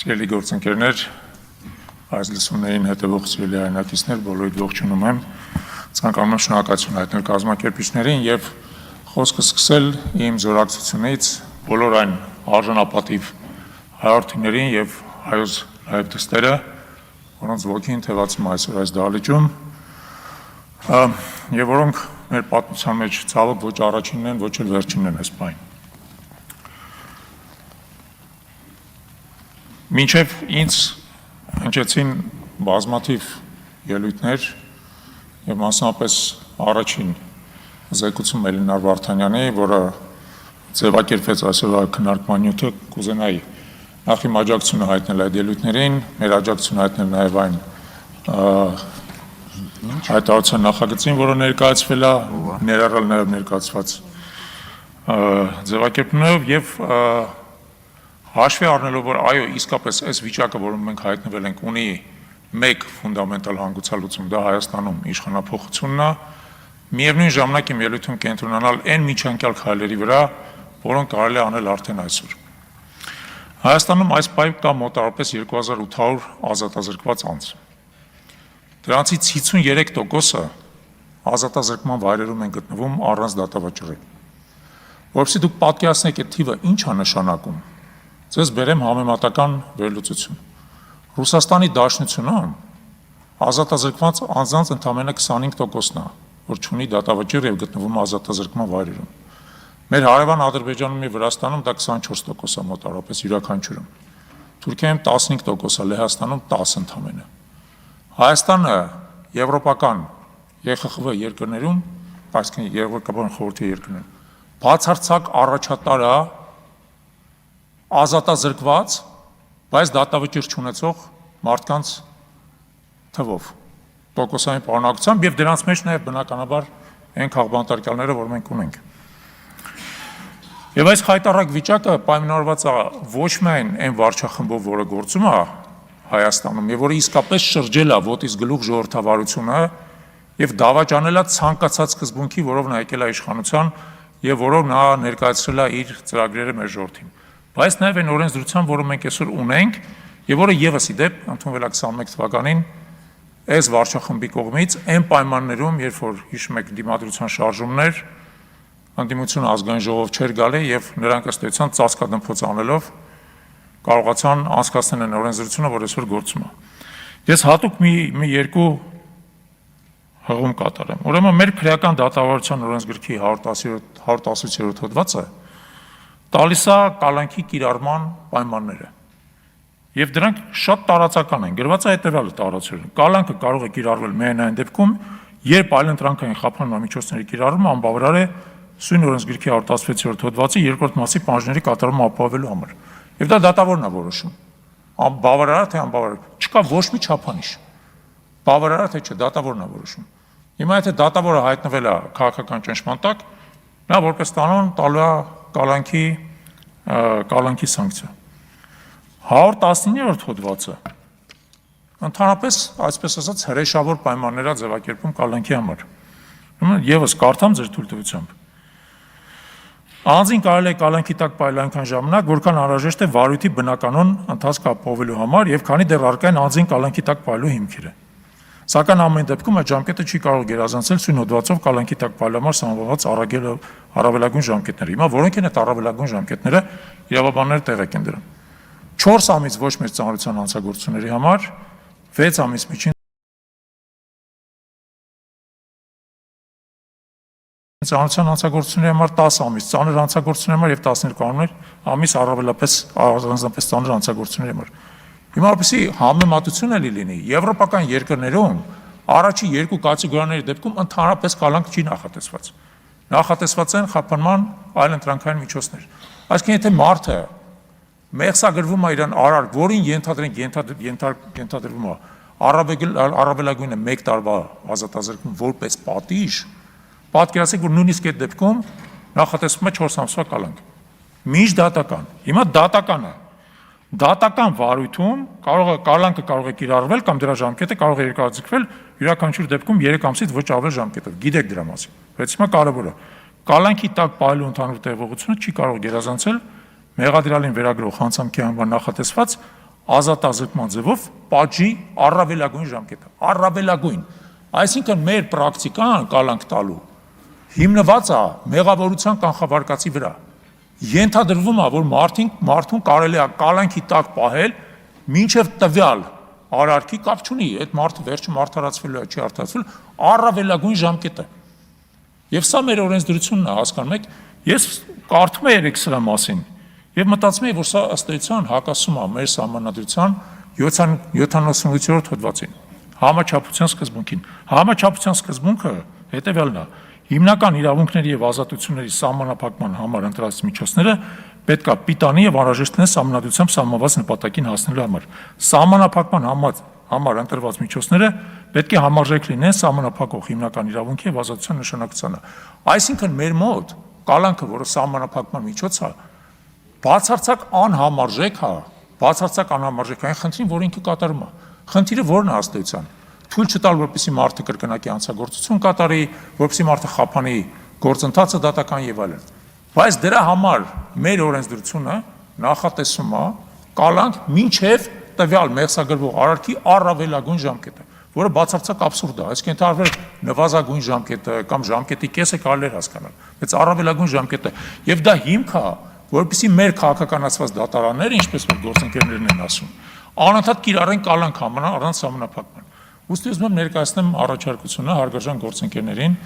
Սիրելի գործընկերներ, այս լսումներին հետևող սիրելի հայրենակիցներ, բոլորիդ ողջունում եմ, ցանկանում եմ շնորհակալություն հայտնել կազմակերպիչներին եւ խոսքը սկսել իմ զորակցությունից բոլոր այն արժանապատիվ հայրենիներին եւ հայոց լայվ դստերը, որոնց ոգին թևածում այսօր այս դահլիճում, եւ որոնք մեր պատմության մեջ ցավոք ոչ առաջինն են, ոչ էլ վերջինն են այս բան։ Մինչև ինձ հնչեցին բազմաթիվ ելույթներ եւ մասնապես առաջին զեկուցում Էլինար Վարդանյանի, որը ձևակերպեց այսօրվա քննարկման նյութը, կուզենայի նախ իմ աջակցությունը հայտնել այդ ելույթներին, մեր աջակցությունը հայտնել նաեւ այն հայտարարության նախագծին, որը ներկայացվել է, ներառյալ նաեւ ներկայացված ձևակերպումներով եւ հաշվի առնելով, որ այո, իսկապես այս վիճակը, որում մենք հայտնվել ենք, ունի մեկ ֆունդամենտալ հանգուցալուծում, դա Հայաստանում իշխանափոխությունն է, միևնույն ժամանակ իմ ելույթում կենտրոնանալ այն միջանկյալ քայլերի վրա, որոնք կարելի է անել արդեն այսօր։ Հայաստանում այս պահին կա մոտավորապես 2800 ազատազրկված անձ։ Դրանցից 53%-ը ազատազրկման վայրերում են գտնվում առանց դատավճռի։ Որովհետեւ դուք պատկերացնեք այդ թիվը ինչ է նշանակում։ Ձեզ բերեմ համեմատական վերլուծություն։ Ռուսաստանի Դաշնությունում ազատազրկված անձանց ընդամենը 25%-ն է, որ ունի դատավճիռ եւ գտնվում ազատազրկման վայրերում։ Մեր հարևան Ադրբեջանում եւ Վրաստանում դա 24% է մոտավորապես յուրաքանչյուրում։ Թուրքիայում 15% է, Լեհաստանում 10 ընդամենը։ Հայաստանը եվրոպական ԵԽԽՎ երկրներում, այսինքն Եվրոպական խորհրդի երկրներում, բացարձակ առաջատար է ազատազրկված, բայց դատավճիռ չունեցող մարդկանց թվով, տոկոսային պարունակությամբ եւ դրանց մեջ նաեւ բնականաբար այն քաղբանտարկյալները, որ մենք ունենք։ Եվ այս խայտառակ վիճակը պայմանավորված է ոչ միայն այն վարչախմբով, որը գործում է Հայաստանում եւ որը իսկապես շրջել է ոտից գլուխ ժողովրդավարությունը եւ դավաճանել է ցանկացած սկզբունքի, որով նա եկել է իշխանության եւ որով նա ներկայացրել է իր ծրագրերը մեր ժողովրդին։ Բայց նաև այն օրենսդրությամբ, որը մենք այսօր ունենք եւ որը եւս ի դեպ ընդունվել է 21 թվականին այս վարչախմբի կողմից այն պայմաններում, երբ որ հիշում եք դիմադրության շարժումներ, անդիմությունը ազգային ժողով չէր գալի եւ նրանք ըստ էության ծածկադմփոց անելով կարողացան անցկացնել այն օրենսդրությունը, որ այսօր գործում է։ Ես հատուկ մի երկու հղում կատարեմ։ Ուրեմն մեր քրեական դատավարության օրենսգրքի 118-րդ հոդվածը տալիս է կալանքի կիրառման պայմանները։ Եվ դրանք շատ տարածական են, գրված է հետևյալը տարածել։ Կալանքը կարող է կիրառվել միայն այն դեպքում, երբ այլընտրանքային խափանումամիջոցների կիրառումը անբավարար է սույն օրենսգրքի 116-րդ հոդվածի 2-րդ մասի պահանջների կատարումը ապահովելու համար։ Եվ դա դատավորն է որոշում։ Բավարար է թե անբավարար։ Չկա ոչ մի չափանիշ։ Բավարար է թե չէ, դատավորն է որոշում։ Հիմա եթե դատավորը հայտնվել է քաղաքական ճնշման տակ, նա որպես կանոն տալու է կալանքի սանկցիա։ 119-րդ հոդվածը ընդհանրապես, այսպես ասած, հրեշավոր պայմաններ է ձևակերպում կալանքի համար։ Եվս կարդամ ձեր թույլտվությամբ։ Անձին կարելի է կալանքի տակ պահել այնքան ժամանակ, որքան անհրաժեշտ է վարույթի բնականոն ընթացքը ապահովելու համար եւ քանի դեռ առկա են անձին կալանքի տակ պահելու հիմքերը։ Սակայն ամեն դեպքում այդ ժամկետը չի կարող գերազանցել սույն հոդվածով կալանքի տակ պահելու համար սահմանված առավելագույն ժամկետները։ Հիմա որոնք են այդ առավելագույն ժամկետները, իրավաբանները տեղեկ են դրան։ 4 ամիս ոչ մեծ ծանրության հանցագործությունների համար, 6 ամիս միջին ծանրության հանցագործությունների համար, 10 ամիս ծանր հանցագործությունների համար եւ 12 ամիս առանձնապես ծանր հանցագործությունների համար։ Հիմա որպեսզի համեմատություն էլի լինի, եվրոպական երկրներում առաջի երկու կատեգորիաների դեպքում ընդհանրապես կալանք չի նախատեսված։ Նախատեսված են խափանման այլընտրանքային միջոցներ։ Այսինքն եթե մարդը մեղսագրվում է իրան արարք, որին ենթադրվում է առավելագույնը 1 տարվա ազատազրկում որպես պատիժ, պատկերացրեք, որ նույնիսկ այդ դեպքում նախատեսվում է 4 ամսվա կալանք։ Միջդատական։ Հիմա դատականը դատական վարույթում կալանքը կարող է կիրառվել կամ դրա ժամկետը կարող է երկարաձգվել յուրաքանչյուր դեպքում 3 ամսից ոչ ավել ժամկետով։ Գիտեք դրա մասին։ Բայց հիմա կարևորը կալանքի տակ պահելու ընդհանուր տևողությունը չի կարող գերազանցել մեղադրյալին վերագրող հանցանքի համար նախատեսված ազատազրկման ձևով պատժի առավելագույն ժամկետը, առավելագույն, այսինքն մեր պրակտիկան կալանք տալու հիմնված է մեղավորության կանխավարկածի վրա, ենթադրվում է, որ մարդուն կարելի է կալանքի տակ պահել մինչև տվյալ արարքի կապ չունի, այդ մարդը վերջում արդարացվելու է, չի արդարացվել, առավելագույն ժամկետը։ Եվ սա մեր օրենսդրությունն է, հասկանում եք, ես կարդում եմ երեք սրա մասին եւ մտածում եմ, որ սա ըստ էության հակասում է մեր սահմանադրության 78-րդ հոդվածին, համաչափության սկզբունքին։ Համաչափության սկզբունքը հետեւյալն է. հիմնական իրավունքների եւ ազատությունների սահմանափակման համար ընտրած միջոցները պետք է պիտանի եւ անհրաժեշտ են սահմանադրությամբ սահմանված նպատակին հասնելու համար։ Սահմանափակման համար ընտրված միջոցները պետք է համարժեք լինեն սահմանափակող հիմնական իրավունքի եւ ազատության նշանակությանը։ Այսինքն մեր մոտ կալանքը, որը սահմանափակման միջոց է, բացարձակ անհամարժեք է, բացարձակ անհամարժեք այն խնդրին, որ ինքը կատարում է։ Խնդիրը ո՞րն է ըստ էության։ Թույլ չտալ, որպեսզի մարդը կրկնակի անցագործություն կատարի, որպեսզի մարդը խափանի գործընթացը դատական եւ այլն։ Բայց դրա համար մեր օրենսդրությունը նախատեսում է կալանք մինչև տվյալ մեղսագրվող արարքի առավելագույն ժամկետը, որը բացարձակ աբսուրդ է, այսինքն ընդհանրապես նվազագույն ժամկետը կամ ժամկետի կեսը կարելի է հասկանալ, բայց առավելագույն ժամկետը եւ դա հիմք է, որպեսզի մեր քաղաքականացված դատարանները, ինչպես որ գործընկերներն են ասում, անընդհատ կիրառեն կալանք համանա առանց սահմանափակման։ Ուստի ուզում եմ ներկայացնեմ առաջարկությունը հարգարժան գործընկերներին,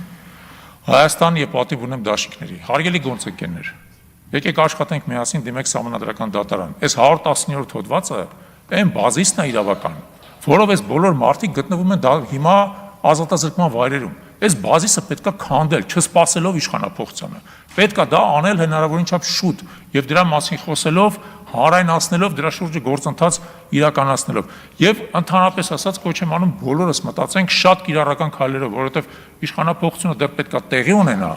Հայաստան եւ պատիվ ունեմ դաշինքների, հարգելի գործընկերներ, եկեք աշխատենք միասին դիմենք սահմանադրական դատարան։ Այս 110-րդ հոդվածը այն բազիսն է իրավական, որով այս բոլոր մարդիկ գտնվում են հիմա ազատազրկման վայրերում։ Այս բազիսը պետք է քանդել, չսպասելով իշխանափոխությանը։ Պետք է դա անել հնարավորին չափ շուտ եւ դրա մասին խոսելով, հանրայնացնելով, դրա շուրջը գործընթաց իրականացնելով։ Եվ ընդհանրապես ասած կոչ եմ անում բոլորս մտածենք շատ կիրառական քայլերով, որովհետեւ իշխանափոխությունը դեռ պետք է տեղի ունենա,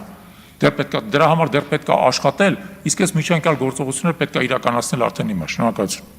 դրա համար դեռ պետք է աշխատել, իսկ այս միջանկյալ գործողությունները պետք է իրականացնել արդեն հիմա։ Շնորհակալություն։